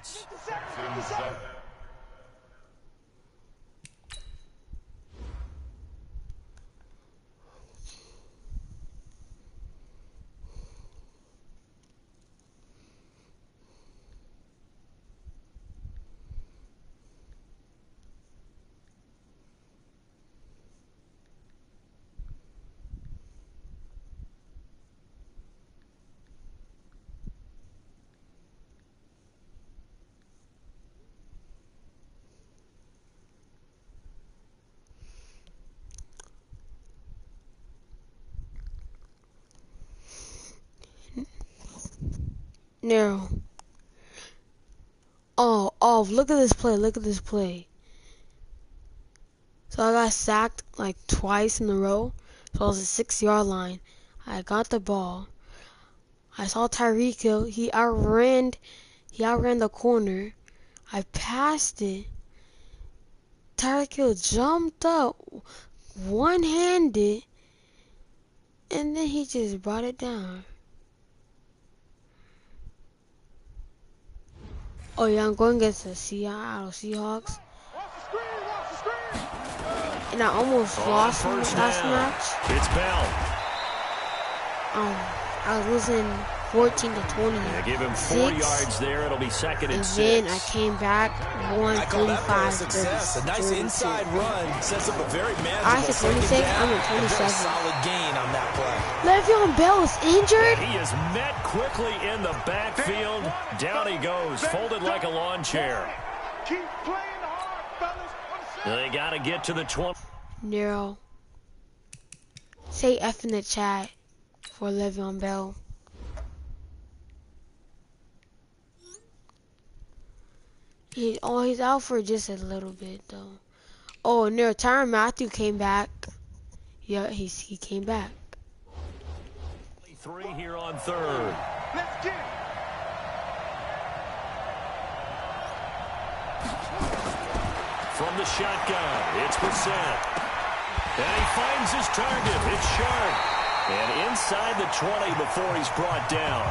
yards. No. Oh, look at this play. Look at this play. So I got sacked like twice in a row. So I was at 6-yard line. I got the ball. I saw Tyreek Hill. He outran the corner. I passed it. Tyreek Hill jumped up one-handed, and then he just brought it down. Oh yeah, I'm going against the Seahawks. And I almost lost in the last match. It's Bell. I was losing 14 to 20. They give him 4 yards there. It'll be second and 6. And then I came back, won 35 success. A nice inside run sets up a very manageable I said 26. I'm at 27. Solid gain on that play. Le'Veon Bell is injured. He is met quickly in the backfield. Down he goes, folded like a lawn chair. Keep playing hard, fellas. They got to get to the 20. Nero, say F in the chat for Le'Veon Bell. He's out for just a little bit though. Oh, Nero, Tyrann Mathieu came back. Yeah, he came back. 3 here on third. Let's get it. From the shotgun, it's Brissett. And he finds his target. It's Sharp. And inside the 20 before he's brought down.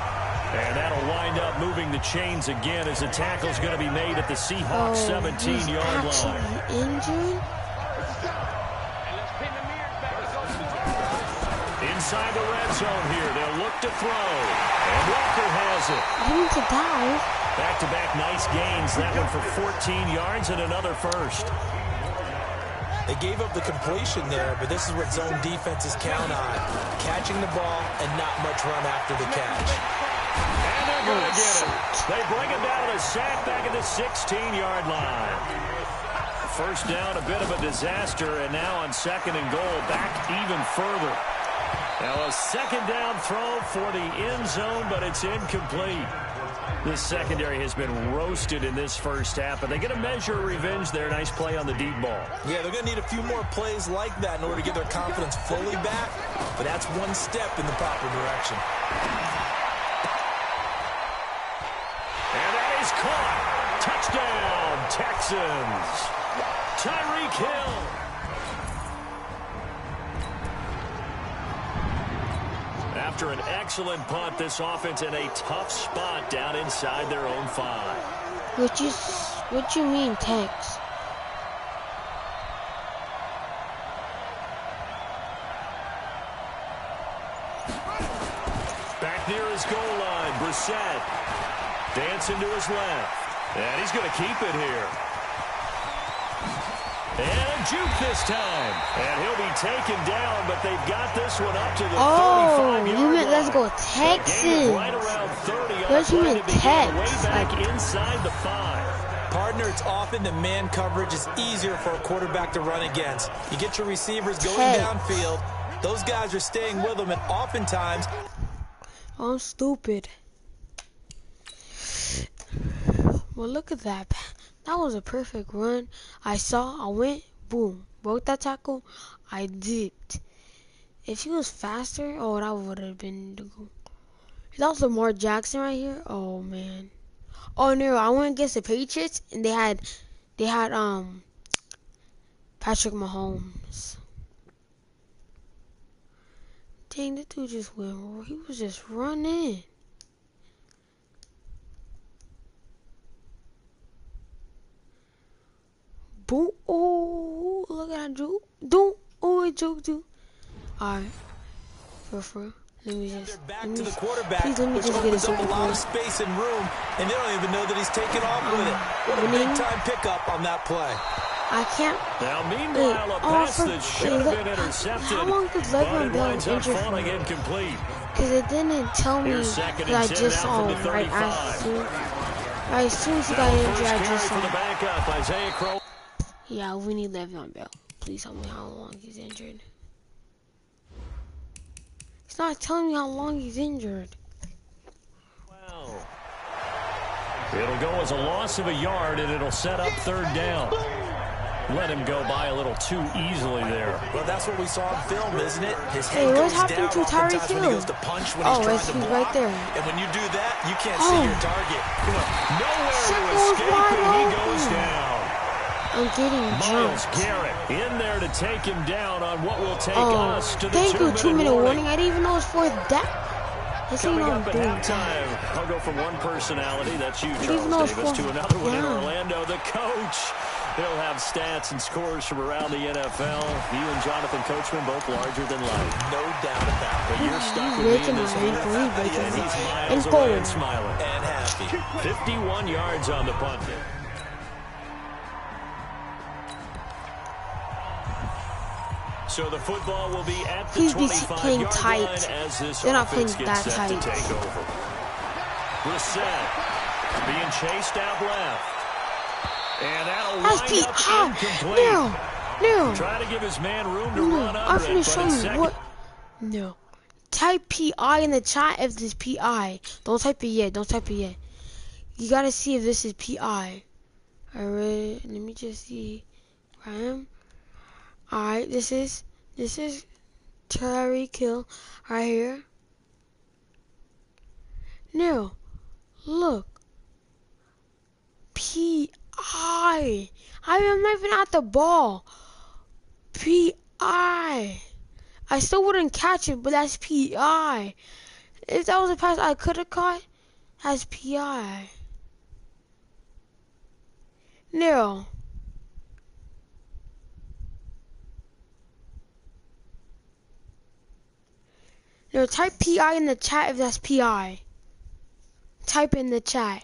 And that'll wind up moving the chains again as the tackle's going to be made at the Seahawks 17-yard line. Injured? Inside the red zone here, they'll look to throw. And Walker has it. I need to dive. Back-to-back nice gains. That one for 14 yards and another first. They gave up the completion there, but this is what zone defenses count on. Catching the ball and not much run after the catch. And they're going to get it. They bring it down a sack back at the 16-yard line. First down, a bit of a disaster, and now on second and goal, back even further. Now a second down throw for the end zone, but it's incomplete. This secondary has been roasted in this first half, but they get a measure of revenge there. Nice play on the deep ball. Yeah, they're going to need a few more plays like that in order to get their confidence fully back, but that's one step in the proper direction. And that is caught. Touchdown, Texans. Tyreek Hill. After an excellent punt, this offense in a tough spot down inside their own 5. What you mean, Tex? Back near his goal line, Brissett. Dancing to his left. And he's going to keep it here. And a juke this time. And he'll be taken down, but they've got this one up to the 35-yard line. You meant let's go Texans. Right around 30. What you meant Tex? Way back inside the 5. Partner, it's often the man coverage is easier for a quarterback to run against. You get your receivers going downfield. Those guys are staying with them, and oftentimes... I'm stupid. Well, look at that. That was a perfect run. I went, boom, broke that tackle. I dipped. If he was faster, oh, that would have been the goal. There's also Lamar Jackson right here. Oh man. Oh no, I went against the Patriots and they had Patrick Mahomes. Dang, the dude just went. He was just running. Boom. Oh, look at that juke. Do. Oh, it juke too. Alright. For real. Let me just. Back to the quarterback, Please let me which just get opens a up a super lot of play. space and room, and they don't even know that he's taken off with it. What a big-time pickup on that play. I can't. Now, meanwhile, a pass that should have been intercepted, How long did but Le'Veon it Bell winds up injured falling for? incomplete. Because it didn't tell me. Here's second Because I and 10 just now saw from it the right 35. as soon as he Now got the injured, first I carry just for saw the it. backup, Isaiah Crow. Yeah, we need Le'Veon Bell. Please tell me how long he's injured. It's not telling me how long he's injured. Wow. It'll go as a loss of a yard, and it'll set up third down. Let him go by a little too easily there. Well, that's what we saw in film, isn't it? His Hey, head what goes happened down to Tyreek oftentimes when he Hill? goes to punch, when Oh, he's trying it's to he's block. right there. And when you do that, you can't see your target. Nowhere to Circle's escape, wide and he open. goes down. I'm getting Miles jumped. Garrett in there to take him down on what will take Oh, us to the thank you, 2-minute warning. I didn't even know it was fourth down. This ain't Coming no up at doing halftime, I'll go from one personality, that's you, even know Charles it's Davis, to fourth another one in down. Orlando, the coach. He'll have stats and scores from around the NFL. You and Jonathan Coachman, both larger than life. No doubt about it. But you're stuck with breaking me in this my ankle. one. He's breaking And he's my miles ankle. away and smiling. And happy. 51 yards on the punt. So the football will be at the Please be 25-yard playing line tight. as this They're not offense playing gets that set to tight. take over. Brissett being chased out left. And that'll That's wind up P.I. incomplete. No. Trying to give his man room to No. run I'm under finna it, show but it's you second. what. No. Type P.I. in the chat if this P.I. Don't type it yet. Don't type it yet. You gotta see if this is P.I. Alright, let me just see where I am. Alright, this is Tyreek Hill right here. No, look. P.I. I'm not even at the ball. P.I. I still wouldn't catch it, but that's P.I. If that was a pass I could have caught, that's P.I. No. No, type P.I. in the chat if that's P.I. Type in the chat.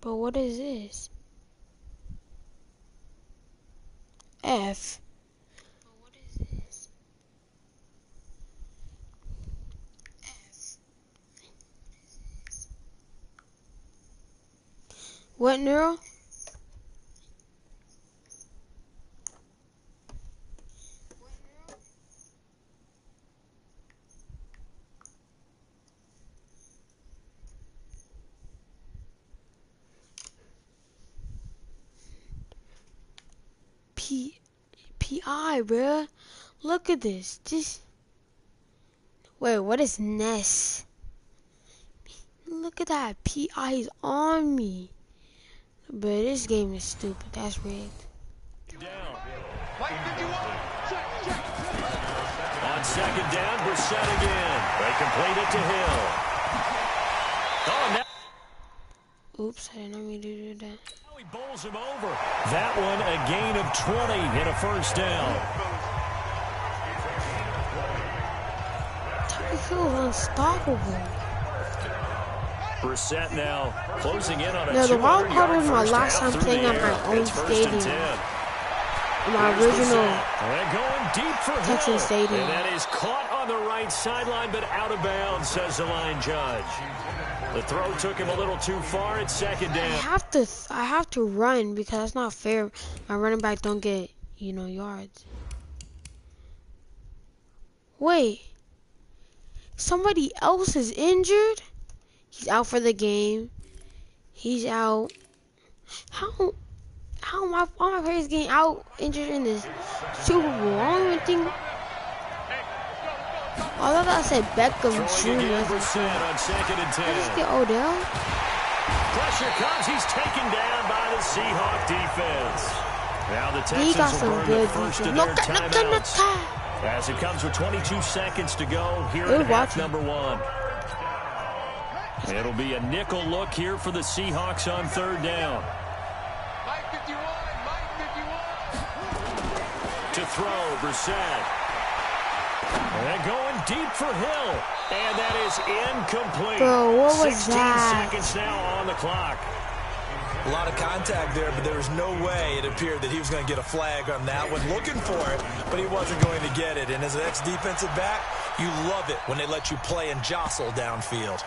But what is this? F. But what is this? F. What neural? P.I. bruh. Look at this. Wait, what is Ness? Look at that. P.I. is on me. But this game is stupid. That's rigged. On second down, Brissett again. They complete it to Hill. Oh, now. Oops, I didn't mean to do that. Now he bowls him over. That one a gain of 20 and a first down. Tyreek Hill is unstoppable. Brissett now closing in on a No, the wild 200-yard card was my first last half time through playing the at air. my own It's first and stadium. 10. My Here's original Brissett. They're going deep for Texan Hill. stadium. And that is caught on the right sideline, but out of bounds, says the line judge. The throw took him a little too far at second down. I have to run because that's not fair. My running back don't get, yards. Wait. Somebody else is injured? He's out for the game. He's out. How? how my players getting out injured in this Super Bowl? I don't even think. I thought I said Beckham Throwing again, Jr. Brissett on 2nd and 10. I just get Odell. Pressure comes. He's taken down by the Seahawk defense. Now the He got Texans will some burn good the first of defense. their timeouts. As it comes with 22 seconds to go here in half number 1. It'll be a nickel look here for the Seahawks on 3rd down. Mike 51, Mike 51. To throw, Brissett. And going deep for Hill. And that is incomplete. Bro, what was 16 that? seconds now on the clock. A lot of contact there, but there was no way it appeared that he was going to get a flag on that one. Looking for it, but he wasn't going to get it. And as an ex-defensive back, you love it when they let you play and jostle downfield.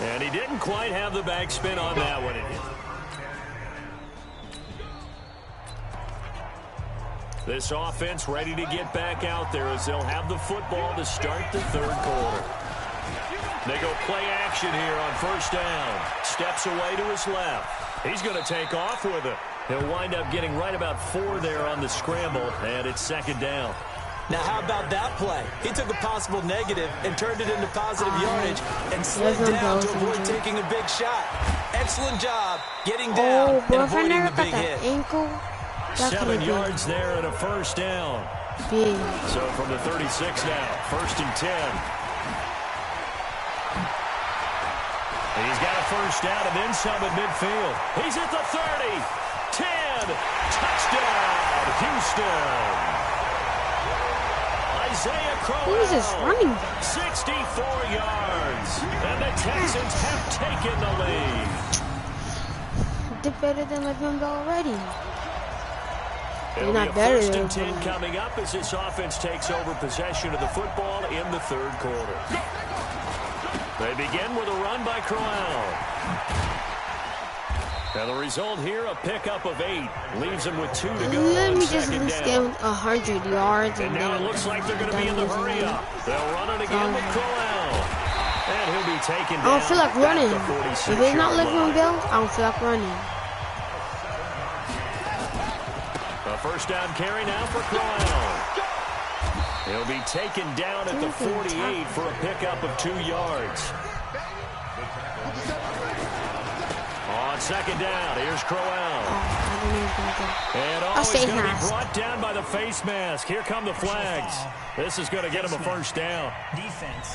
And he didn't quite have the backspin on that one. This offense ready to get back out there as they'll have the football to start the 3rd quarter. They go play action here on 1st down. Steps away to his left. He's going to take off with it. He'll wind up getting right about 4 there on the scramble, and it's 2nd down. Now, how about that play? He took a possible negative and turned it into positive yardage and slid down to avoid taking a big shot. Excellent job getting down and avoiding the big hit. Ankle, 7 yards there and a 1st down. Big. So from the 36 now, 1st and 10. He's got a 1st down and then some at midfield. He's at the 30, 10, touchdown, Houston. Isaiah Crowell. Who's this running back? 64 yards, and the Texans have taken the lead. Did better than Le'Veon Bell already. It'll Not be a better 1st than and 10 Le'Veon. coming up as this offense takes over possession of the football in the 3rd quarter. They begin with a run by Crowell. And the result here, a pickup of 8. Leaves them with 2 to go. Let me just get him 100 yards. And now it looks like they're going to be in the hurry up. They'll run it again with Crowell. And he'll be taken down. I don't feel like running. At the If it's not Le'Veon Bell, I don't feel like running. A 1st down carry now for Crowell. He'll be taken down at the 48 for a pickup of 2 yards. On 2nd down, here's Crowell. And I'll he's going to be brought down by the face mask. Here come the flags. This is going to get him a 1st down. Defense.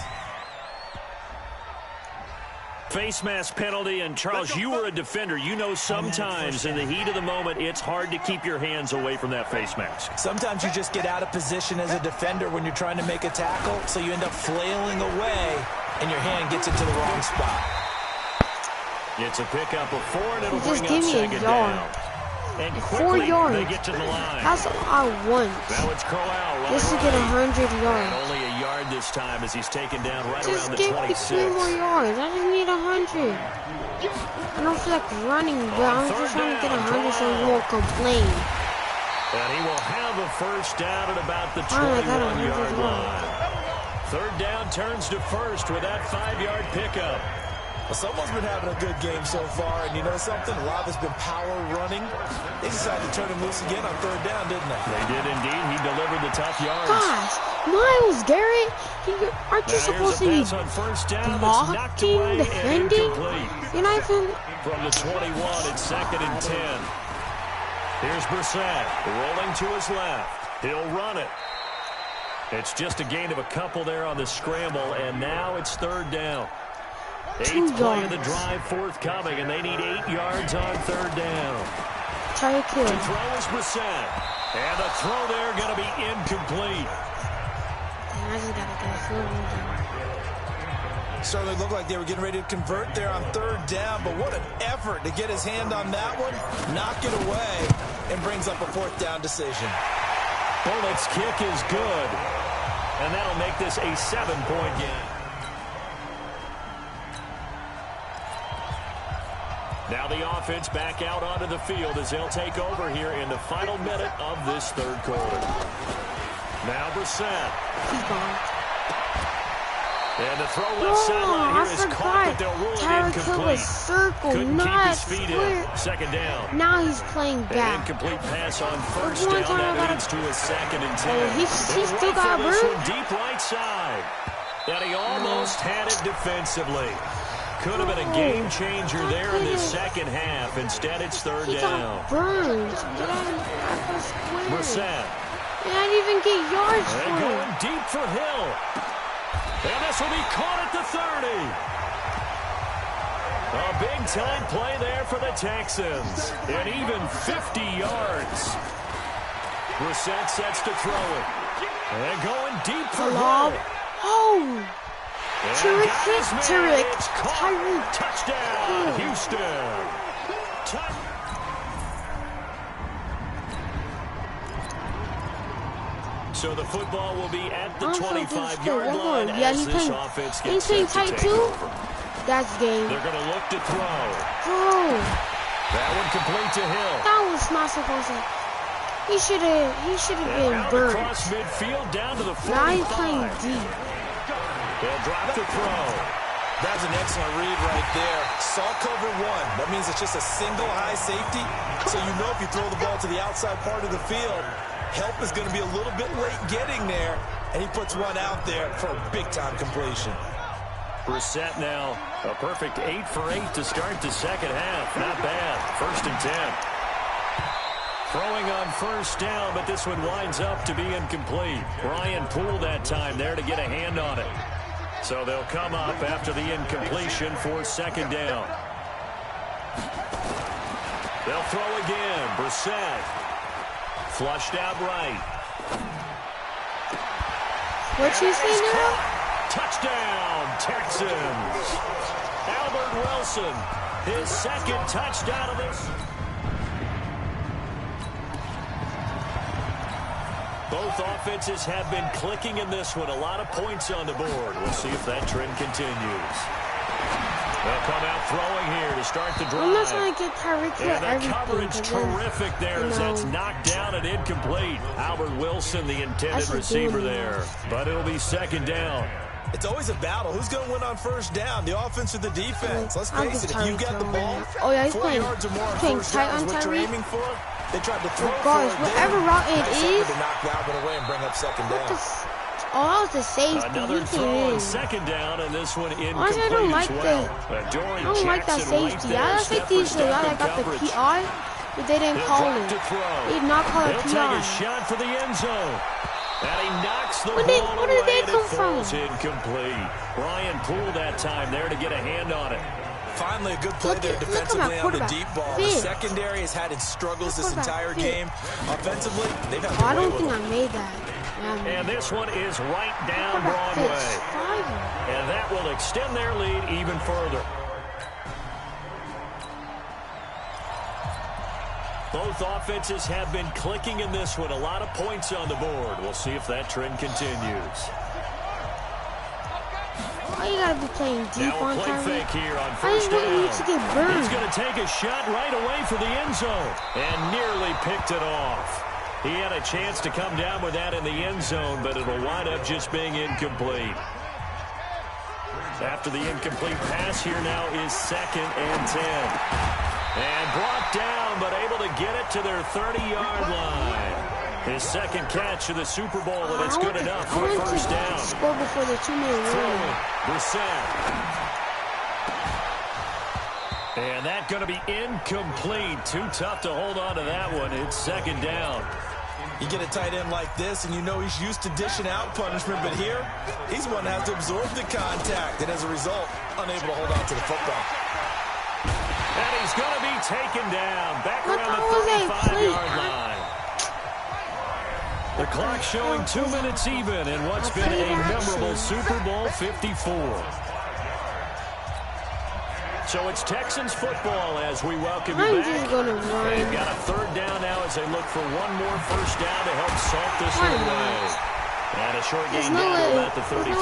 Face mask penalty, and Charles, you were a defender. You know sometimes in the heat of the moment, it's hard to keep your hands away from that face mask. Sometimes you just get out of position as a defender when you're trying to make a tackle, so you end up flailing away, and your hand gets into the wrong spot. It's a pickup of 4, and it'll Just bring give up me a 2nd yard. down. And 4 quickly, yards. they get to the line. That's all I want. Now it's Crowell. Just to get 100 And yards. only a yard this time as he's taken down right Just around the give me 26. 3 more yards. I just need 100. I don't feel like running, but I'm just trying to get 100 so he won't complain. And he will have a 1st down at about the I got 21-yard 100 line. 3rd down turns to 1st with that 5-yard pickup. Well, someone's been having a good game so far, and you know something? A lot of it's been power running. They decided to turn him loose again on 3rd down, didn't they? They did indeed. He delivered the tough yards. Gosh, Miles Garrett, aren't you Now supposed to here's be a pass on 1st down that's knocked away and defending? incomplete. You're not even... From the 21, it's 2nd and 10. Here's Brissett rolling to his left. He'll run it. It's just a gain of a couple there on the scramble, and now it's 3rd down. 8th play of the drive forthcoming, and they need 8 yards on 3rd down. Try to kill. The throw is Brissett. And the throw there going to be incomplete. I just gotta get a field goal. Certainly looked like they were getting ready to convert there on 3rd down, but what an effort to get his hand on that one, knock it away, and brings up a 4th down decision. Bullett's kick is good, and that'll make this a 7-point game. Now the offense back out onto the field as they'll take over here in the final minute of this 3rd quarter. Now Brissett. He's gone. And the throw left sideline here is caught, but they'll rule it incomplete. Circle, Couldn't keep not his feet in. Second down. Now he's playing An back. incomplete pass on first down. That leads to a 2nd and 10. He still got this burned. one deep right side. And he almost had it defensively. Could have been a game changer there in the second half. Instead, it's third down. Got burned. Brissett. And I didn't even get yards for And him. going deep for Hill. And this will be caught at the 30. A big-time play there for the Texans. And even 50 yards. Brissett sets to throw it. And going deep for Hill. Oh! Tyreek. Touchdown, Houston. So the football will be at the 25-yard line as this offense gets set to take over. That's game. They're going to look to throw. That one complete to Hill. That was not supposed to. He should have been burned. Across midfield down to the 45. Now he's playing deep. They'll drop the throw. That's an excellent read right there. Saw cover one. That means it's just a single high safety. So you know if you throw the ball to the outside part of the field, help is going to be a little bit late getting there. And he puts one out there for a big-time completion. Brissett now a perfect 8 for 8 to start the second half. Not bad. 1st and 10. Throwing on first down, but this one winds up to be incomplete. Brian Poole that time there to get a hand on it. So they'll come up after the incompletion for 2nd down. They'll throw again. Brissett. Flushed out right. What you see now? Touchdown, Texans. Albert Wilson, his 2nd touchdown of this. Both offenses have been clicking in this one. A lot of points on the board. We'll see if that trend continues. They'll come out throwing here to start the drive. I'm not trying to get Tyreek Hill and the everything. coverage terrific there as that's knocked down and incomplete. Albert Wilson, the intended receiver there. But it'll be 2nd down. It's always a battle. Who's going to win on first down, the offense or the defense? Let's face it, if you got the ball, he's 4 playing, yards or more on playing first tight down on is what you're Tyreek. aiming for. They tried to throw Regardless, for it whatever there. route it Nice is. effort to knock that one away and bring up 2nd down. Oh, that was a safety. Another throw on 2nd down, and this one incomplete Honestly, I don't like as well. I don't like that safety. That safety is the guy that got the PI, but they didn't call it. They did not call it PI. He'll take a shot for the end zone. And he knocks the ball Where away, did they and come it falls incomplete. Brian Poole that time there to get a hand on it. Finally, a good play there defensively on the deep ball. The secondary has had its struggles this entire game. Offensively, they've had I don't think I made that. And this one is right down Broadway. And that will extend their lead even further. Both offenses have been clicking in this one. A lot of points on the board. We'll see if that trend continues. Why you gotta be playing deep now on play Tyreek? fake here on first down. To get burned. He's going to take a shot right away for the end zone and nearly picked it off. He had a chance to come down with that in the end zone, but it'll wind up just being incomplete. After the incomplete pass, here now is 2nd and 10. And brought down, but able to get it to their 30-yard line. His 2nd catch of the Super Bowl, and it's good enough for a first down. Score before the 2-minute warning. Brissett. And that's going to be incomplete. Too tough to hold on to that one. It's 2nd down. You get a tight end like this, and you know he's used to dishing out punishment, but here, he's the one that has to absorb the contact, and as a result, unable to hold on to the football. And he's going to be taken down. Back around the 35-yard line. The clock showing 2 minutes even in what's been a memorable Super Bowl 54. So it's Texans football as we welcome you back. They've got a 3rd down now as they look for one more first down to help salt this one away. And a short game down to about the 33.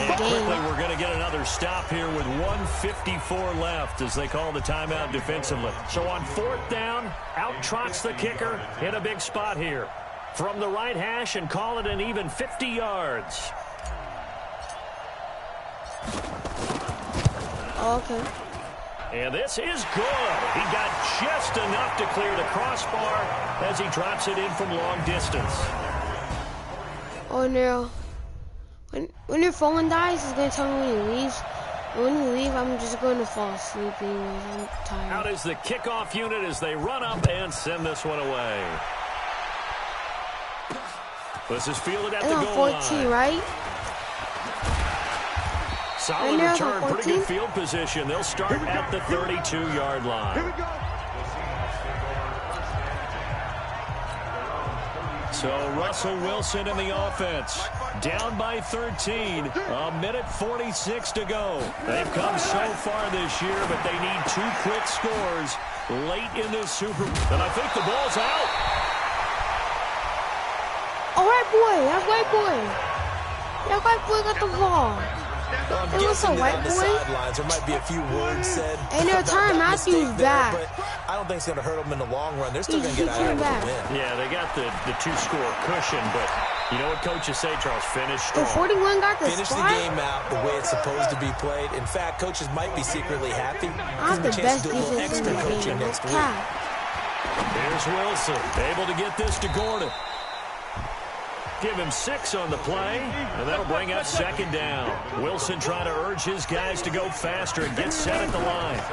And quickly we're going to get another stop here with 1:54 left as they call the timeout defensively. So on 4th down, out trots the kicker in a big spot here. From the right hash and call it an even 50 yards. Oh, okay. And this is good. He got just enough to clear the crossbar as he drops it in from long distance. Oh no. When your phone dies, it's gonna tell me when you leave. And when you leave, I'm just going to fall asleep anyways. I'm tired. Out is the kickoff unit as they run up and send this one away. This is fielded at the goal 14, line. right? Solid return, pretty good field position. They'll start at the 32-yard line. Here we go. So Russell Wilson in the offense. Down by 13. A minute 46 to go. They've come so far this year, but they need 2 quick scores late in this Super Bowl. And I think the ball's out. Oh, white boy. That's white boy. That white boy got the ball. Well, I'm It was a guessing that white on the boy. sidelines there might be a few words said. And their about time, that Matthew's mistake there, back. But I don't think it's going to hurt them in the long run. They're still going to get out of came it with back. a win. Yeah, they got the 2-score cushion, but you know what coaches say, Charles? Finish The strong. 41 got the Finish the spot. game out the way it's supposed to be played. In fact, coaches might be secretly happy. I'm Gives them a the chance best to do a little defense in extra the coaching game. next week. Cat. Here's Wilson, able to get this to Gordon. Give him 6 on the play, and that'll bring up second down. Wilson trying to urge his guys to go faster and get set at the line.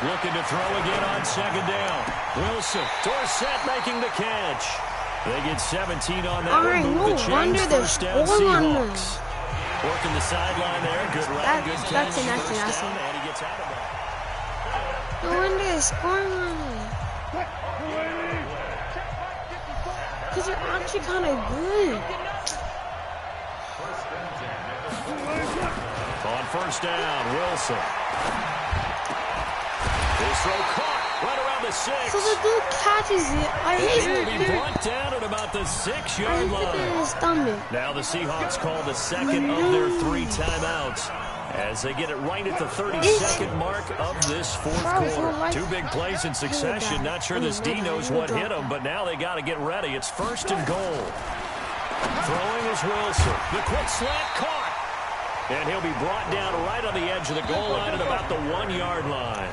Looking to throw again on second down. Wilson, Dorsett making the catch. They get 17 on that Alright, one. no Move the chains, wonder they're first down scoring on Seahawks. Working the sideline there. Good run, good catch. That's an First action. down, and he gets out of it. No wonder they're scoring on it. Because they're actually kind of good. On first down, Wilson. His throw caught right around the 6. So the dude catches it. I hate He'll be it. brought down at about the 6-yard I hit it in line. his stomach. Now the Seahawks call the second of their 3 timeouts as they get it right at the 32nd mark of this fourth quarter. 2 big plays in succession. Not sure this D knows what hit them, but now they got to get ready. It's first and goal. Throwing is Wilson. The quick slant caught. And he'll be brought down right on the edge of the goal line at about the 1-yard line.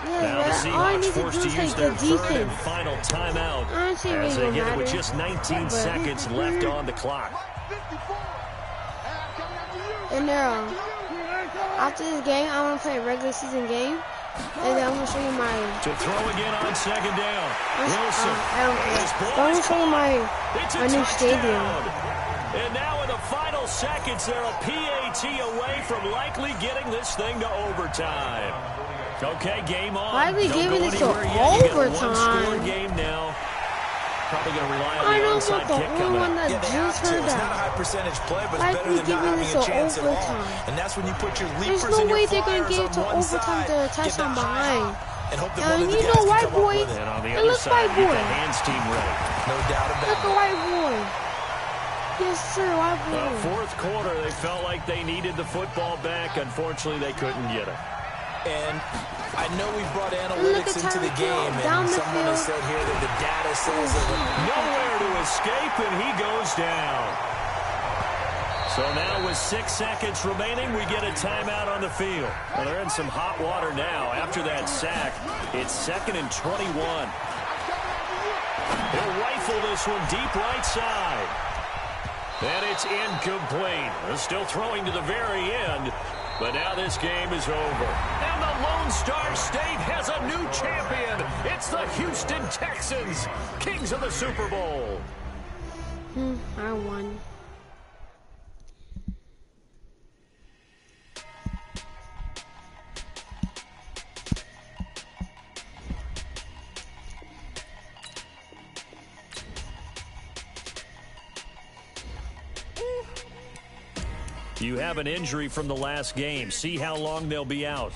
Now the Seahawks forced to use their third and final timeout as they get it with just 19 seconds left on the clock. And after this game, I'm going to play a regular season game. And then I'm going to show you my... To throw again on second down. Wilson. I don't care. I'm going to show you my new stadium. And now in the final seconds, they're a PAT away from likely getting this thing to overtime. Okay, game on. Why are we Don't giving go this to anywhere yet. You got a overtime? one-score game now. Probably going to rely on I the don't onside want the kick only coming one up. that Yeah, they just have to. heard It's not a that. high percentage play, but Why it's are better we than not giving having this a to chance at all. overtime? And that's when you put your There's leapers no and your way they're going flyers to give on it to one overtime side. to Get touchdown that high behind. and hope that And one of the you guys know can white come up boy. with it. And on the It other looks side, white get boy. the hands team ready. No doubt about Look it. at white boy. Yes, sir, white Well, boy. fourth quarter, they felt like they needed the football back. Unfortunately, they couldn't get it. And I know we brought Look analytics at into the Tyreek Hill game, down and the someone has field. said here that the data says that Nowhere to escape, and he goes down. So now with 6 seconds remaining, we get a timeout on the field. Well, they're in some hot water now. After that sack, it's 2nd and 21. He'll rifle this one deep right side. And it's incomplete. They're still throwing to the very end. But now this game is over. And the Lone Star State has a new champion. It's the Houston Texans, kings of the Super Bowl. I won. You have an injury from the last game. See how long they'll be out.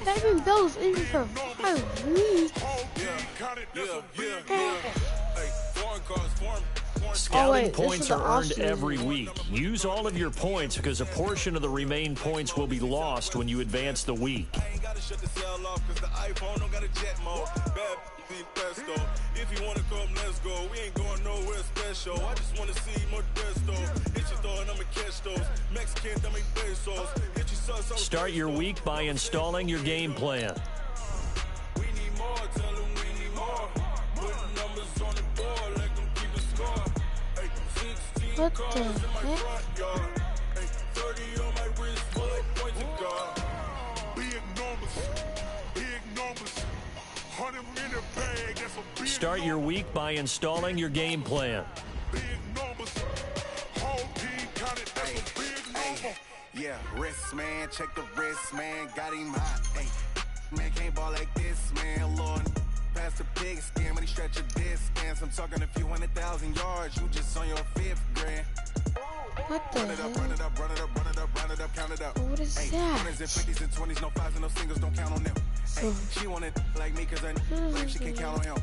Devin Bell's injured for 5 weeks. Scouting this points is the are earned offseason. every week. Use all of your points because a portion of the remaining points will be lost when you advance the week. If you wanna come, let's go. We ain't going nowhere special. show. I just wanna see more desto. Hit your throw and I'ma catch those. Mexican, that make pesos. Hit your sus. Start your week by installing your game plan. We need more, tell them we need more. Put numbers on the board, let them keep a score. Hey, 16 What cars the in my heck? front yard. Hey, 30 on my wrist, full like points of guard. Big numbers, 100 in the bag, that's a big Start your week by installing your game plan. big numbers. Whole team counted, that's a big number. Yeah, wrist man, check the wrist man, got him hot. Hey, man can't ball like this, man. Lord, pass the pig skin, but he stretch a distance. I'm talking a few 100,000 yards, you just on your 5th grade. What the Run it up, heck? run it up, run it up, run it up, run it up, count it up. What is Hey, that? 100s and 50s and 20s, no 5s and no singles, don't count on them. Hey, she wanted like me, cause I like she can count on him.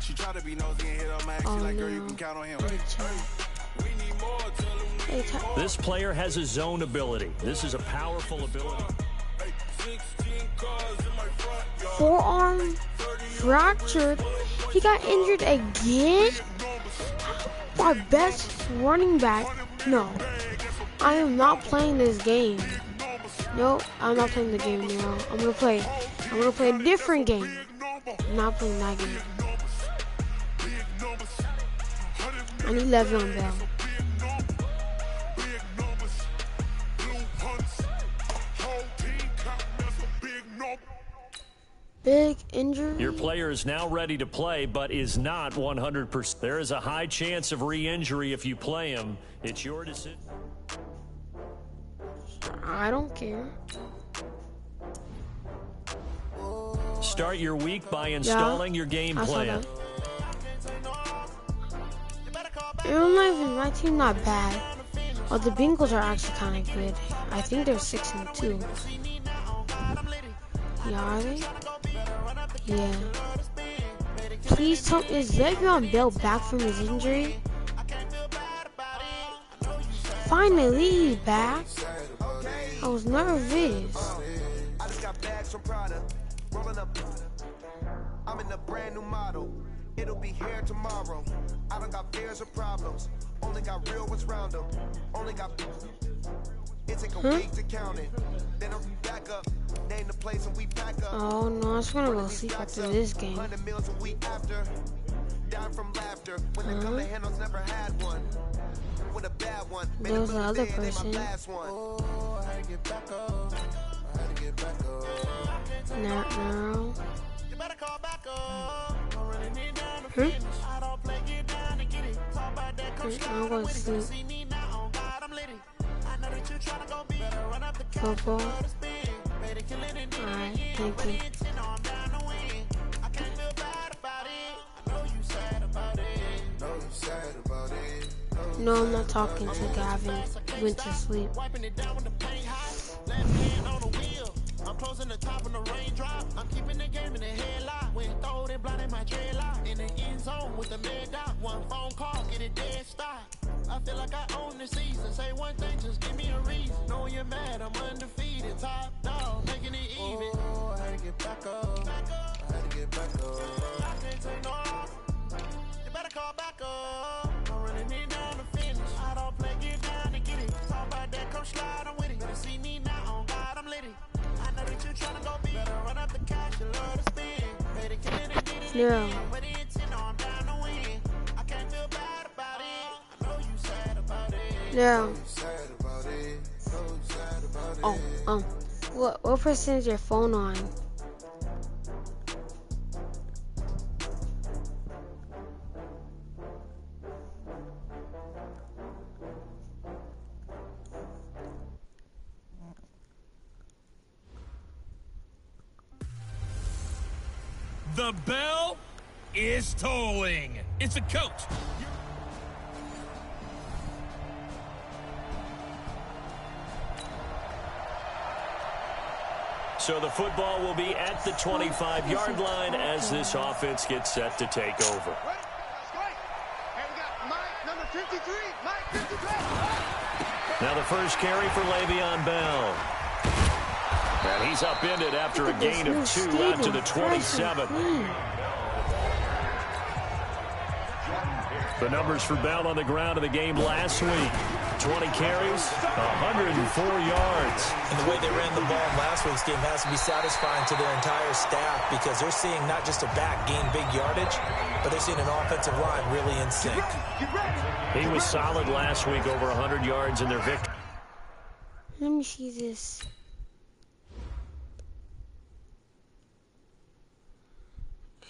She tried to be nosy and hit up my ex, she like, girl, you can count on him. We need more, tell them we need more. This player has a zone ability. This is a powerful ability. Hey, 16 cars in my front yard. Forearm fractured. He got injured again? Our best running back? No. I am not playing this game. No, I'm not playing the game now. I'm gonna play a different game. I'm not playing that game. I need Le'Veon Bell. Big injury. Your player is now ready to play, but is not 100%. There is a high chance of re-injury if you play him. It's your decision. I don't care. Start your week by installing your game I saw plan. that. My team not bad. Oh, the Bengals are actually kind of good. I think they're 6-2. Yeah, are they? Yeah. Please tell me, is Le'Veon Bell back from his injury? Finally, he's back. I was nervous. I just got bags from Prada, rolling up. I'm in a brand new model. It'll be here tomorrow. I don't got fears or problems. Only got real ones round them. Only got. It take a week to count it. Then I'm back up. Name the place and we pack up. Oh no, I was gonna go sleep after this game. 100 meals a week after. Down from laughter. When they come to handles, never had one. With a bad one. There was the other person. Oh, I had to get back up. I had to get back up. No. You better call back up. I'm running it down the Hmm? finish. I don't play, get down and get it. Talk about that, come I'm going to sleep. see me now, on God, I'm litty. I know that you tryna go big. Better run up the cash, Football. the spin. Better kill it and do it Alright, again. thank When you. it's in, I'm down to win. I can't feel bad about it. I know you sad about it. Know you sad about it. No, I'm not talking to Gavin. Went to sleep. Wiping it down when the pain hot. Left hand on the wheel. I'm closing the top when the raindrop. I'm keeping the game in the headlock. When throwed and blinded my dreadlock. In the end zone with the mad dot. One phone call, get it dead stop. I feel like I own the season. Say one thing, just give me a reason. Know you're mad, I'm undefeated. Top dog, making it even. Oh, I had to get back up. I had to get back up. I can't take no. You better call back up. I'm running it down the finish. I don't play, get down to get it. Talk about that, come slide, I'm with it. Better see me now, on God, I'm litty. I know that you tryna go big. Better run up the cash, you love to spin. Better kill it and get it Yeah. again. When it's in, I'm down to win. I can't feel bad about it. I know you sad about it. Yeah. Sad about it. Know you sad about it. Oh, what percent is your phone on? The bell is tolling. It's a coach. So the football will be at the 25-yard line as this offense gets set to take over. Right, strike. And we got Mike, number 53. Mike, 53. Now the first carry for Le'Veon Bell. And he's upended after a gain of 2 out to the 27. The numbers for Bell on the ground in the game last week. 20 carries, 104 yards. And the way they ran the ball in last week's game has to be satisfying to their entire staff because they're seeing not just a back gain big yardage, but they're seeing an offensive line really in sync. He was solid last week, over 100 yards in their victory. Let me see this.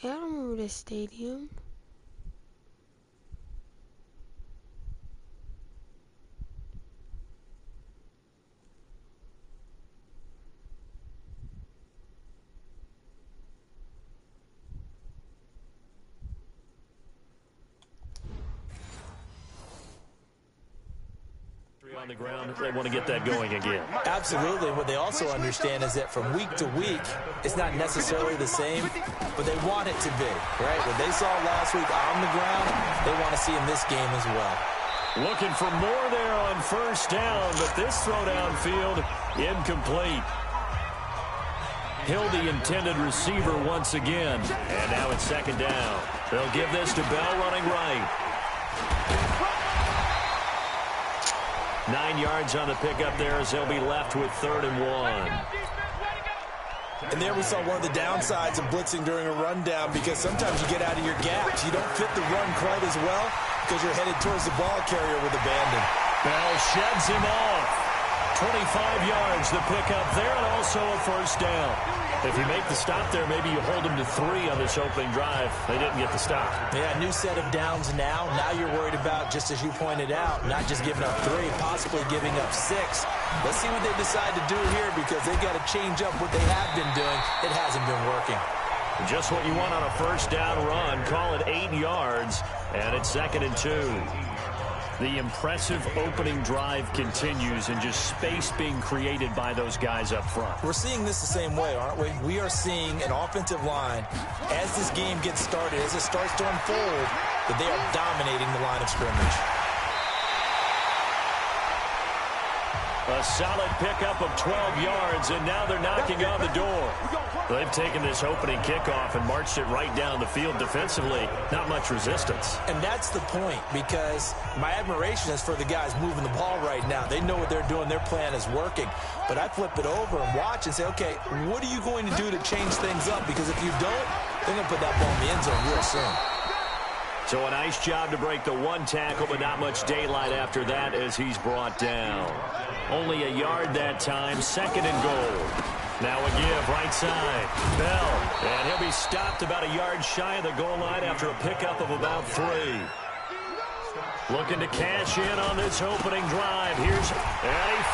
I don't remember this stadium. On the ground, they want to get that going again. Absolutely. What they also understand is that from week to week, it's not necessarily the same, but they want it to be, right? What they saw last week on the ground, they want to see in this game as well. Looking for more there on first down, but this throw downfield incomplete. Hill, the intended receiver once again. And now it's second down. They'll give this to Bell running right. 9 yards on the pickup there as they'll be left with 3rd and 1. And there we saw one of the downsides of blitzing during a rundown because sometimes you get out of your gaps. You don't fit the run quite as well because you're headed towards the ball carrier with abandon. Bell sheds him off. 25 yards the pickup there and also a first down. If you make the stop there, maybe you hold them to 3 on this opening drive. They didn't get the stop. Yeah, new set of downs now. Now you're worried about, just as you pointed out, not just giving up 3, possibly giving up 6. Let's see what they decide to do here because they've got to change up what they have been doing. It hasn't been working. Just what you want on a first down run. Call it 8 yards, and it's 2nd and 2. The impressive opening drive continues and just space being created by those guys up front. We're seeing this the same way, aren't we? We are seeing an offensive line, as this game gets started, as it starts to unfold, that they are dominating the line of scrimmage. A solid pickup of 12 yards, and now they're knocking on the door. They've taken this opening kickoff and marched it right down the field defensively. Not much resistance. And that's the point, because my admiration is for the guys moving the ball right now. They know what they're doing. Their plan is working. But I flip it over and watch and say, okay, what are you going to do to change things up? Because if you don't, they're going to put that ball in the end zone real soon. So a nice job to break the 1 tackle, but not much daylight after that as he's brought down. Only a yard that time, 2nd and goal. Now a give, right side. Bell, and he'll be stopped about a yard shy of the goal line after a pickup of about 3. Looking to cash in on this opening drive. And he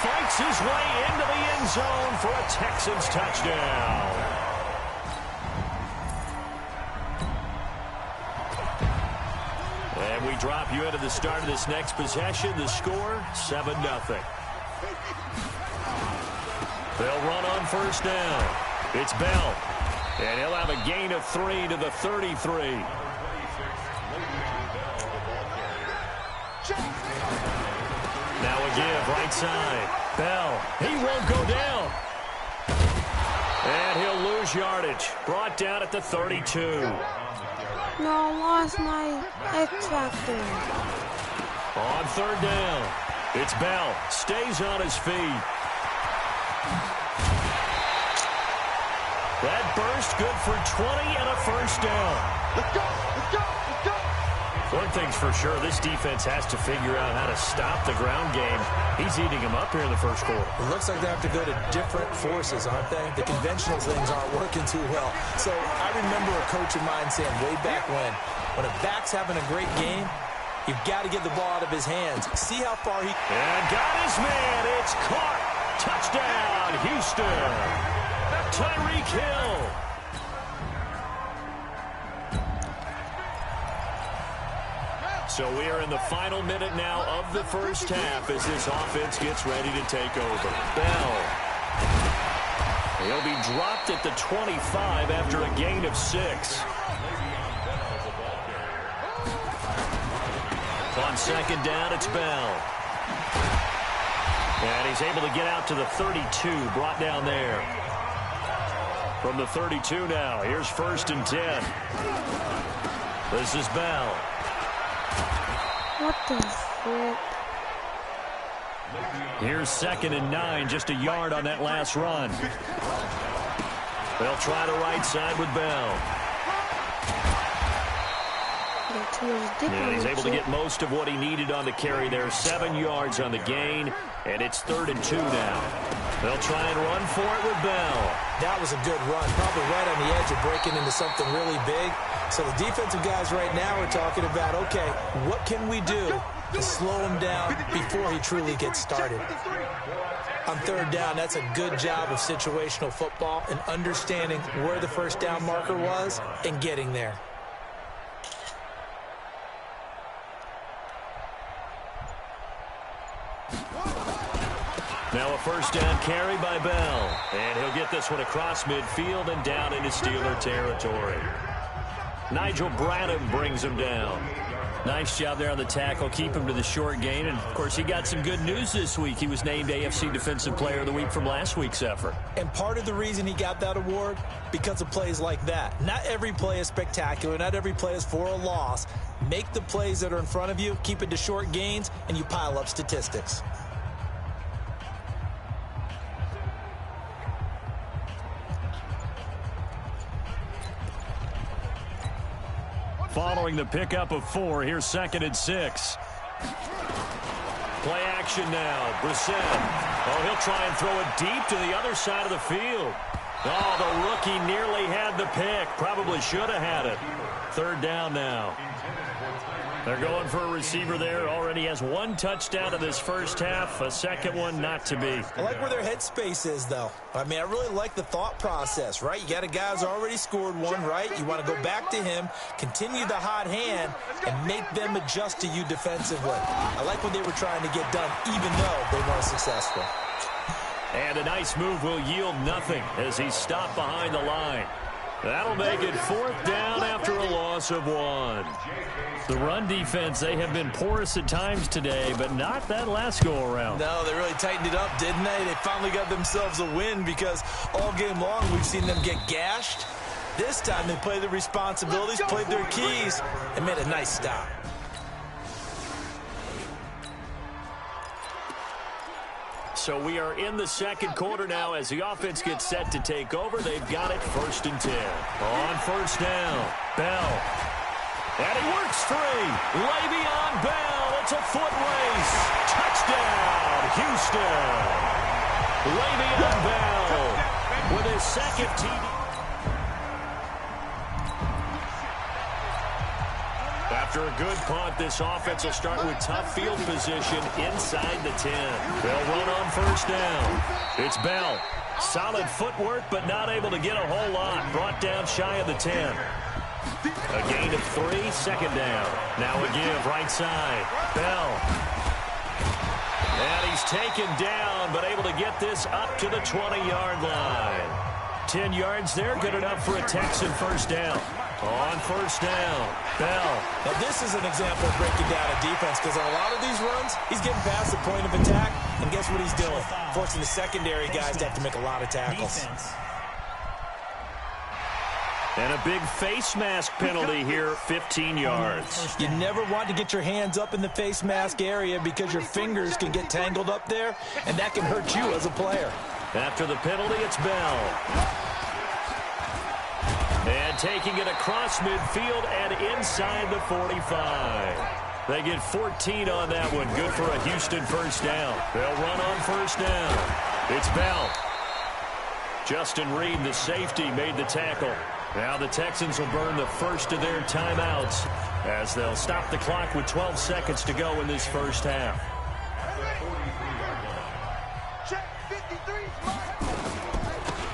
fights his way into the end zone for a Texans touchdown. And we drop you into the start of this next possession. The score, 7-0. They'll run on first down. It's Bell. And he'll have a gain of 3 to the 33. Now a give, right side. Bell, he won't go down. And he'll lose yardage. Brought down at the 32. No, I lost my X Factor. On 3rd down, it's Bell. Stays on his feet. That burst good for 20 and a first down. Let's go, let's go, let's go. One thing's for sure, this defense has to figure out how to stop the ground game. He's eating them up here in the first quarter. It looks like they have to go to different forces, aren't they? The conventional things aren't working too well. So I remember a coach of mine saying way back when a back's having a great game, you've got to get the ball out of his hands. See how far he... And got his man. It's caught. Touchdown, Houston. Tyreek Hill. So we are in the final minute now of the first half as this offense gets ready to take over. Bell. He'll be dropped at the 25 after a gain of 6. On 2nd down, it's Bell. And he's able to get out to the 32, brought down there. From the 32 now, here's 1st and 10. This is Bell. What the frick? Here's 2nd and 9, just a yard on that last run. They'll try the right side with Bell. Yeah, he's able to get most of what he needed on the carry there. 7 yards on the gain, and it's 3rd and 2 now. They'll try and run for it with Bell. That was a good run, probably right on the edge of breaking into something really big. So the defensive guys right now are talking about, okay, what can we do to slow him down before he truly gets started? On 3rd down, that's a good job of situational football and understanding where the first down marker was and getting there. Now a first down carry by Bell. And he'll get this one across midfield and down into Steeler territory. Nigel Bradham brings him down. Nice job there on the tackle. Keep him to the short gain. And, of course, he got some good news this week. He was named AFC Defensive Player of the Week from last week's effort. And part of the reason he got that award, because of plays like that. Not every play is spectacular. Not every play is for a loss. Make the plays that are in front of you, keep it to short gains, and you pile up statistics. Following the pickup of 4, here's 2nd and 6. Play action now. Brissett. Oh, he'll try and throw it deep to the other side of the field. Oh, the rookie nearly had the pick. Probably should have had it. 3rd down now. They're going for a receiver there. Already has 1 touchdown in this first half. A second one not to be. I like where their headspace is, though. I mean, I really like the thought process, right? You got a guy who's already scored 1, right? You want to go back to him, continue the hot hand, and make them adjust to you defensively. I like what they were trying to get done, even though they weren't successful. And a nice move will yield nothing as he's stopped behind the line. That'll make it 4th down after a loss of 1. The run defense, they have been porous at times today, but not that last go-around. No, they really tightened it up, didn't they? They finally got themselves a win because all game long we've seen them get gashed. This time they played their responsibilities, played their keys, and made a nice stop. So we are in the second quarter now as the offense gets set to take over. They've got it 1st and 10. On 1st down, Bell. And he works 3. Le'Veon Bell. It's a foot race. Touchdown, Houston. Le'Veon Bell with his 2nd TD. After a good punt, this offense will start with tough field position inside the 10. They'll run on 1st down. It's Bell. Solid footwork, but not able to get a whole lot. Brought down shy of the 10. A gain of 3, 2nd down. Now a give, right side. Bell. And he's taken down, but able to get this up to the 20-yard line. 10 yards there, good enough for a Texan 1st down. On 1st down, Bell. Now this is an example of breaking down a defense because on a lot of these runs, he's getting past the point of attack, and guess what he's doing? Forcing the secondary guys to have to make a lot of tackles. And a big face mask penalty here, 15 yards. You never want to get your hands up in the face mask area because your fingers can get tangled up there, and that can hurt you as a player. After the penalty, it's Bell. And taking it across midfield and inside the 45. They get 14 on that one. Good for a Houston 1st down. They'll run on 1st down. It's Bell. Justin Reed, the safety, made the tackle. Now the Texans will burn the first of their timeouts as they'll stop the clock with 12 seconds to go in this first half.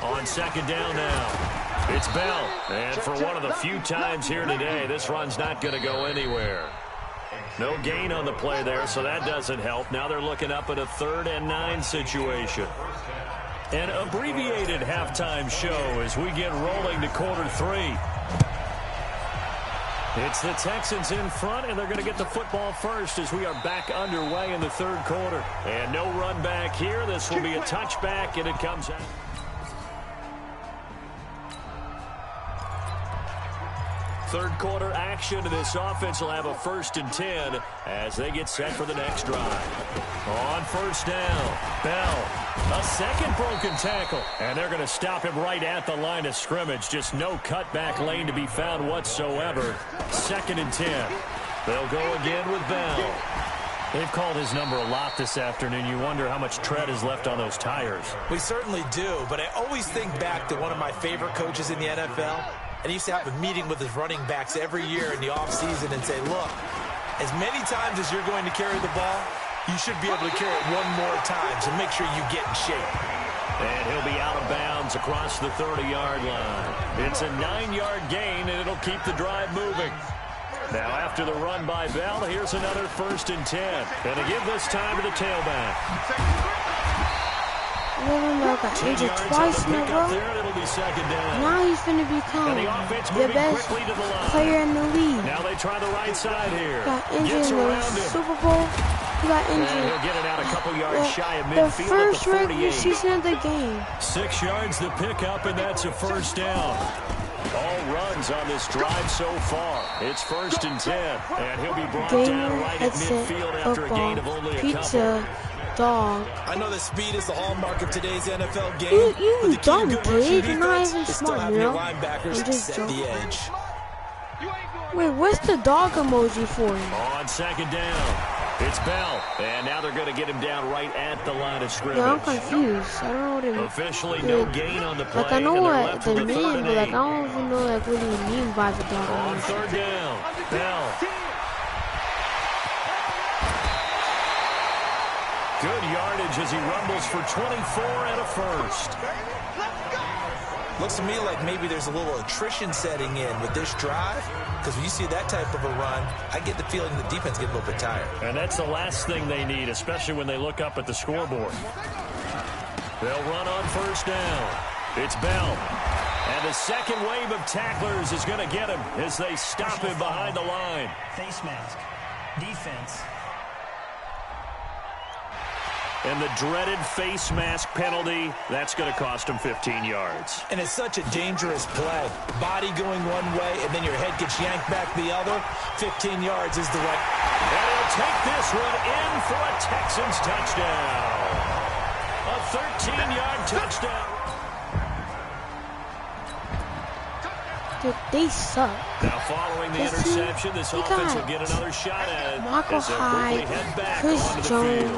On 2nd down now. It's Bell, and for one of the few times here today, this run's not going to go anywhere. No gain on the play there, so that doesn't help. Now they're looking up at a 3rd and 9 situation. An abbreviated halftime show as we get rolling to quarter 3. It's the Texans in front, and they're going to get the football first as we are back underway in the 3rd quarter. And no run back here. This will be a touchback, and it comes out. Third quarter action, and this offense will have a 1st and 10 as they get set for the next drive. On first down, Bell, a second broken tackle, and they're going to stop him right at the line of scrimmage. Just no cutback lane to be found whatsoever. 2nd and 10. They'll go again with Bell. They've called his number a lot this afternoon. You wonder how much tread is left on those tires. We certainly do, but I always think back to one of my favorite coaches in the NFL. And he used to have a meeting with his running backs every year in the offseason and say, look, as many times as you're going to carry the ball, you should be able to carry it one more time, so make sure you get in shape. And he'll be out of bounds across the 30-yard line. It's a 9-yard gain, and it'll keep the drive moving. Now, after the run by Bell, here's another 1st and 10. And to give this time to the tailback. Little got injured twice in a row. Now he's going to become the best player in the league. Now they try the right side here. Got injured in the Super Bowl. He got injured. And he'll get it out a couple yards shy of the midfield first at the 48. regular season of the game. 6 yards the pickup, and that's a 1st down. All runs on this drive so far. It's 1st and 10, and he'll be brought down right at midfield after a gain of only a couple. Dog. I know that speed is the hallmark of today's NFL game. You dumb kid. You're not even smart, you know? Linebackers just set the edge. Wait, what's the dog emoji for? On 2nd down, it's Bell. And now they're going to get him down right at the line of scrimmage. Yeah, I'm confused. I don't know what it means. Officially no gain on the play. Like, I know what they mean, but like, I don't even know like what you mean by the dog emoji. On 3rd down, Bell. Good yardage as he rumbles for 24 and a 1st. Looks to me like maybe there's a little attrition setting in with this drive, because when you see that type of a run, I get the feeling the defense gets a little bit tired. And that's the last thing they need, especially when they look up at the scoreboard. They'll run on 1st down. It's Bell. And the second wave of tacklers is going to get him as they stop him behind the line. Face mask. Defense. And the dreaded face mask penalty, that's going to cost him 15 yards. And it's such a dangerous play. Body going one way, and then your head gets yanked back the other. 15 yards is the right. And he'll take this one in for a Texans touchdown. A 13-yard touchdown. Dude, they suck. Now following the interception, this offense will get another shot at it. Michael Hyde, Chris Jones,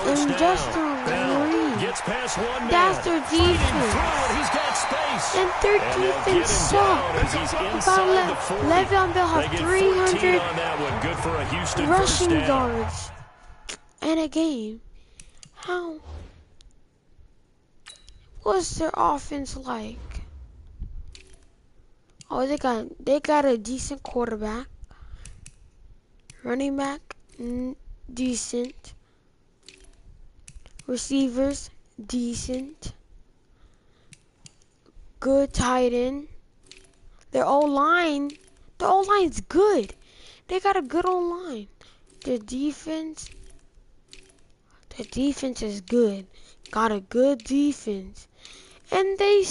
and Justin Reed. Gets past one man. That's their defense. He's got space. And their defense sucks. Le'Veon Bell has 300 on that one. Good for a Houston rushing yards in a game. How? What's their offense like? Oh, they got a decent quarterback. Running back, decent. Receivers, decent. Good tight end. Their O-line's good. They got a good O-line. Their defense is good. Got a good defense. And they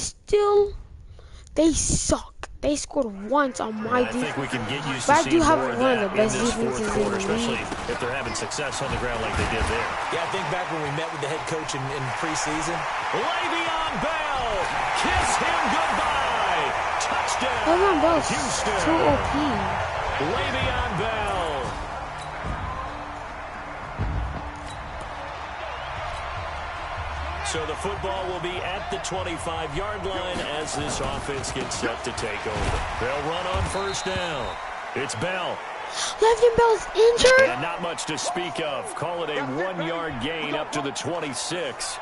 suck. They scored once on my defense. I think we can get used to but I do seeing have more of one of that the best in this defenses fourth in quarter, the league. especially if they're having success on the ground like they did there. Yeah, I think back when we met with the head coach in preseason. Le'Veon Bell, kiss him goodbye. Touchdown, Le'Veon Bell's Houston. too OP. Le'Veon Bell. So the football will be at the 25-yard line as this offense gets set to take over. They'll run on 1st down. It's Bell. Le'Veon Bell's injured? And not much to speak of. Call it a 1-yard gain up to the 26.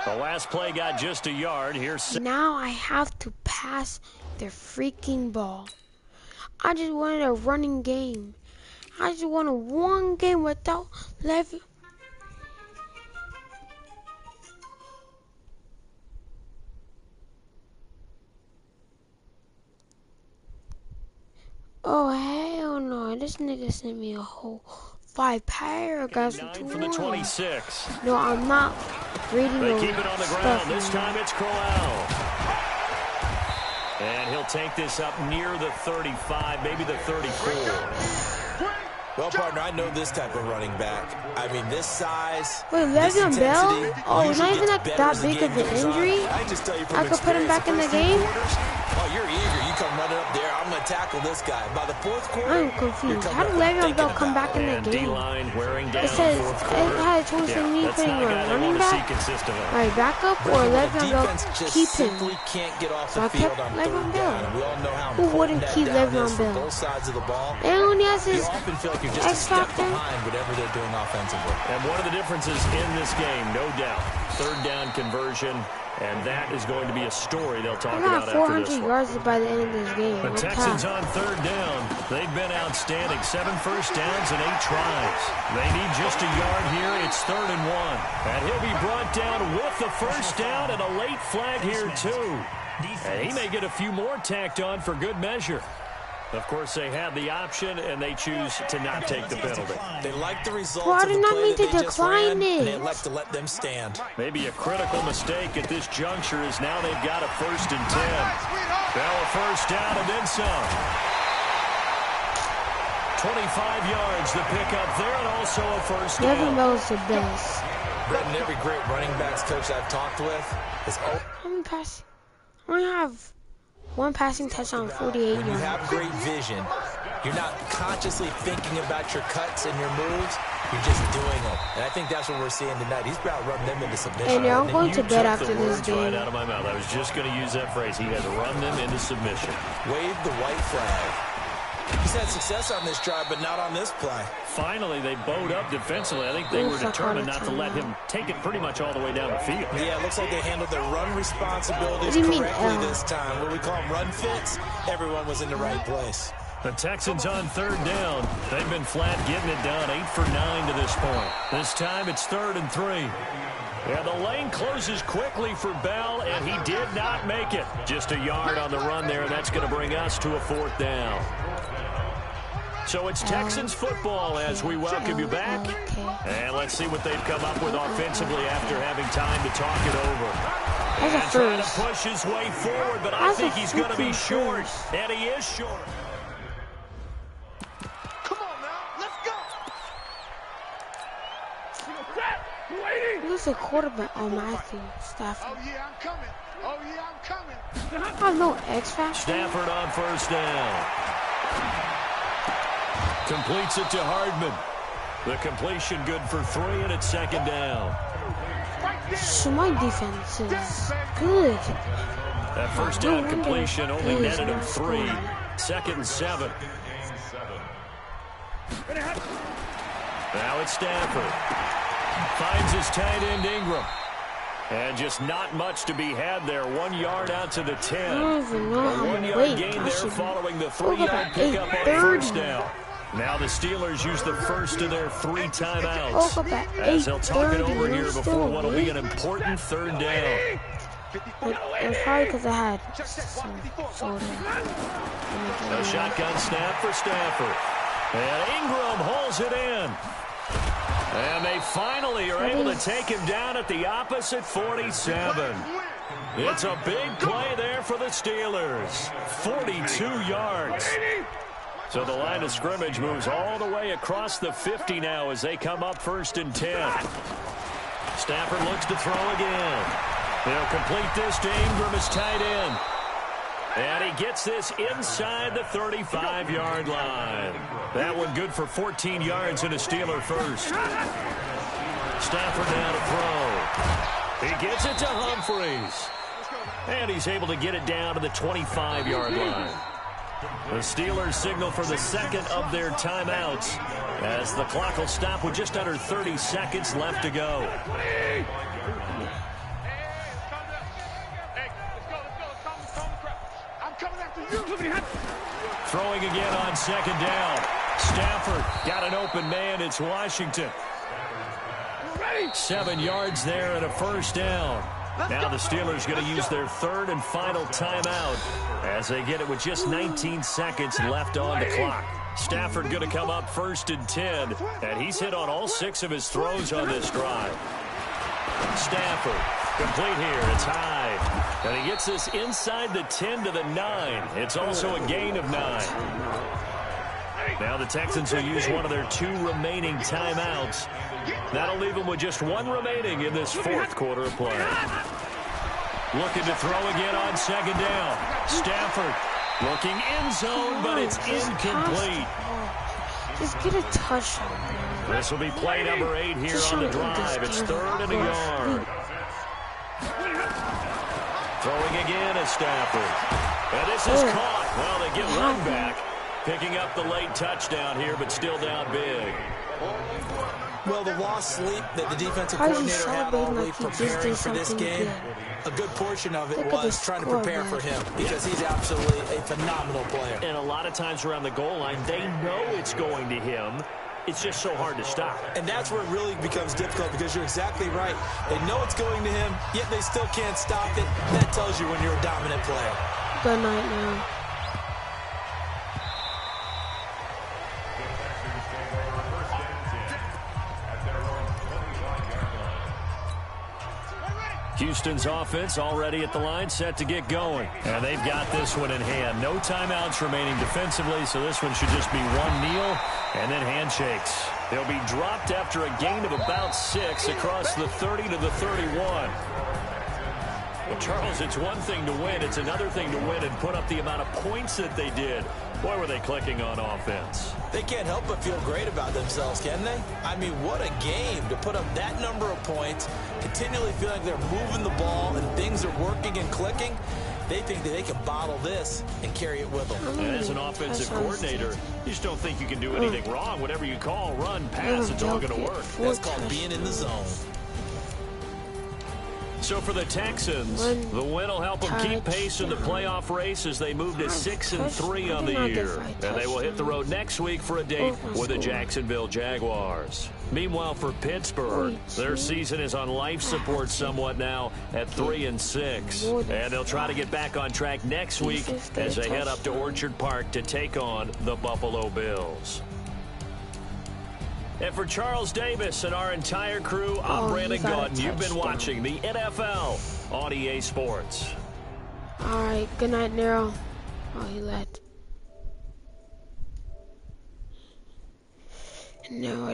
The last play got just a yard. Here's now I have to pass their freaking ball. I just wanted a running game. I just wanted one game without Le'Veon. Oh, hell no. This nigga sent me a whole 5 paragraphs to 9 for the 26. No, I'm not reading They those keep it on the stuff. ground. This time it's Crowell. And he'll take this up near the 35, maybe the 34. Well, partner, I know this type of running back. I mean, this size. Wait, Le'Veon Bell? Oh, not even like that big of an injury? I could put him back in the game? Oh, you're eager. You come running up there. I'm going to tackle this guy. By the fourth quarter, I'm confused. How did Le'Veon Bell come back in the game? It says, it had a choice of me putting a running back. Alright, back up or Le'Veon Bell keep him. So I kept Le'Veon Bell. Who wouldn't keep Le'Veon Bell? And when he has his X Factor. Whatever they're doing offensively. And one of the differences in this game, no doubt, third down conversion, and that is going to be a story they'll talk about after this one. 400 yards by the end of this game. The Texans on third down. They've been outstanding. 7 first downs and 8 tries. They need just a yard here. It's 3rd and 1. And he'll be brought down with the first down and a late flag here, too. And he may get a few more tacked on for good measure. Of course, they have the option, and they choose to not take the penalty. They like the results I of the did not play mean to that they just ran, decline it. and they elect to let them stand. Maybe a critical mistake at this juncture is now they've got a 1st and 10. Now a first down and then some. 25 yards the pickup there, and also a first down. Le'Veon Bell is the best. Brenton, every great running backs coach I've talked with is... How many passing? I only have one passing touchdown, 48 yards. When you have great vision, you're not consciously thinking about your cuts and your moves. You're just doing them. And I think that's what we're seeing tonight. He's about running them into submission. And I'm going to bed after this game. Right out of my mouth. I was just going to use that phrase. He has run them into submission. Wave the white flag. He's had success on this drive, but not on this play. Finally, they bowed up defensively. I think they were determined not to let him take it pretty much all the way down the field. Yeah, it looks like they handled their run responsibilities correctly this time. What we call them run fits, everyone was in the right place. The Texans on third down. They've been flat getting it down, 8 for 9 to this point. This time it's 3rd and 3. And the lane closes quickly for Bell, and he did not make it. Just a yard on the run there, and that's going to bring us to a 4th down. So it's Texans football as we welcome you back. And let's see what they've come up with offensively after having time to talk it over. And trying to push his way forward, but I think he's going to be short. And he is short. Come on now, let's go. Who's the quarterback? Oh, Matthew Stafford. Oh yeah, I'm coming. Oh yeah, I'm coming. I have no X Factor. Stafford on first down. Completes it to Hardman. The completion good for 3, and it's 2nd down. So my defense is good. That first down completion only netted him 3. 2nd and 7. Now it's Stafford. Finds his tight end Ingram. And just not much to be had there. 1 yard out to the 10. I don't even know how to wait. Gain there following the 3-yard pickup on first down. Now the Steelers use the first of their 3 timeouts. As they'll talk it over here before what will be an important 3rd down. It's probably because I had some soda. A shotgun snap for Stafford. And Ingram holds it in. And they finally are able to take him down at the opposite 47. It's a big play there for the Steelers. 42 yards. So the line of scrimmage moves all the way across the 50 now as they come up 1st and 10. Stafford looks to throw again. They'll complete this to Ingram as tight end. And he gets this inside the 35-yard line. That one good for 14 yards and a Steeler first. Stafford now to throw. He gets it to Humphries. And he's able to get it down to the 25-yard line. The Steelers signal for the 2nd of their timeouts as the clock will stop with just under 30 seconds left to go. Throwing again on 2nd down. Stafford got an open man. It's Washington. 7 yards there and a first down. Now the Steelers going to use their 3rd and final timeout as they get it with just 19 seconds left on the clock. Stafford going to come up 1st and 10, and he's hit on all 6 of his throws on this drive. Stafford complete here. It's high. And he gets this inside the 10 to the 9. It's also a gain of 9. Now the Texans will use one of their 2 remaining timeouts. That'll leave them with just 1 remaining in this 4th quarter of play. Looking to throw again on 2nd down. Stafford looking end zone, but it's incomplete. Just get a touchdown. This will be play number 8 here on the drive. It's 3rd and a yard. Throwing again at Stafford. And this is caught. Well, they get one back. Picking up the late touchdown here, but still down big. Well, the lost sleep that the defensive coordinator had all week preparing for this game, a good portion of it was trying to prepare for him because he's absolutely a phenomenal player. And a lot of times around the goal line, they know it's going to him. It's just so hard to stop. And that's where it really becomes difficult because you're exactly right. They know it's going to him, yet they still can't stop it. That tells you when you're a dominant player. Good night now. Houston's offense already at the line, set to get going. And they've got this one in hand. No timeouts remaining defensively, so this one should just be one kneel and then handshakes. They'll be dropped after a gain of about 6 across the 30 to the 31. Well, Charles, it's one thing to win. It's another thing to win and put up the amount of points that they did. Boy, were they clicking on offense. They can't help but feel great about themselves, can they? I mean, what a game to put up that number of points, continually feeling they're moving the ball and things are working and clicking. They think that they can bottle this and carry it with them. And as an offensive coordinator, you just don't think you can do anything wrong. Whatever you call, run, pass, it's all going to work. That's called being in the zone. So for the Texans, the win will help them keep pace in the playoff race as they move to 6-3 on the year. And they will hit the road next week for a date with the Jacksonville Jaguars. Meanwhile, for Pittsburgh, their season is on life support somewhat now at 3-6. And they'll try to get back on track next week as they head up to Orchard Park to take on the Buffalo Bills. And for Charles Davis and our entire crew, I'm Brandon Gauton. You've been watching the NFL on EA Sports. All right, good night, Nero. Oh, he left. Nero.